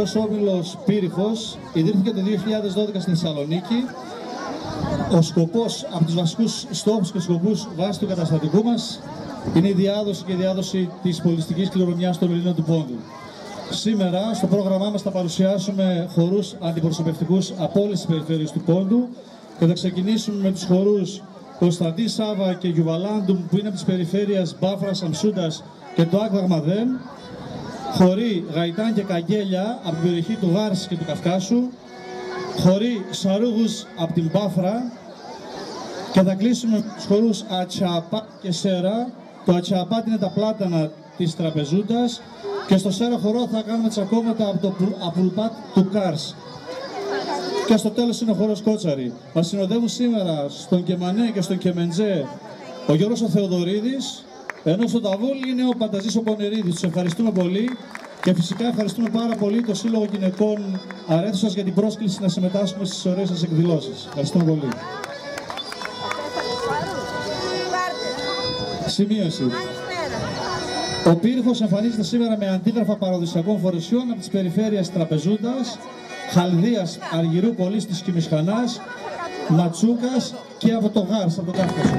Αθλητικός Όμιλος Πύριχος ιδρύθηκε το 2012 στη Θεσσαλονίκη. Ο σκοπός, από τους βασικούς στόχους και σκοπούς βάσει του καταστατικού μας, είναι η διάδοση και η διάδοση της πολιτιστικής κληρονομιάς των Ελλήνων του Πόντου. Σήμερα στο πρόγραμμά μας θα παρουσιάσουμε χορούς αντιπροσωπευτικούς από όλες τις περιφέρειες του Πόντου και θα ξεκινήσουμε με τους χορούς Κωνσταντίν Σάβα και Γιουβαλάντουμ, που είναι από τις περιφέρειες Μπάφρας, Αμσούντας και το Άκδαγμα Δέμ. Χοροί Γαϊτάν και Καγγέλια από την περιοχή του Γάρσης και του Καυκάσου. Χοροί Σαρούγους από την Μπάφρα. Και θα κλείσουμε τους χορούς Ατσαπά και Σέρα. Το Ατσαπά είναι τα πλάτανα της Τραπεζούντας. Και στο Σέρα χορό θα κάνουμε τσακώματα από το Απουλπάτ του Κάρς. Και στο τέλος είναι ο χορός Κότσαρη. Μας συνοδεύουν σήμερα στον Κεμανέ και στον Κεμεντζέ ο Γιώργος ο Θεοδωρίδης, ενώ στο ταβούλι είναι ο Πανταζής ο Πονερίδης. Τους ευχαριστούμε πολύ και φυσικά ευχαριστούμε πάρα πολύ το Σύλλογο Γυναικών Αρέθουσας για την πρόσκληση να συμμετάσχουμε στις ωραίες σας εκδηλώσεις. Ευχαριστούμε πολύ. Σημείωση. Ο Πύριχος εμφανίζεται σήμερα με αντίγραφα παραδοσιακών φορεσιών από τις περιφέρειες Τραπεζούντας, Χαλδίας, Αργυρού, Πολύστης και Μισχανάς, Ματσούκας και από το Γάρς, από το Κάφκασο.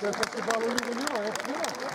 Θες να την βάλω λίγο, έτσι.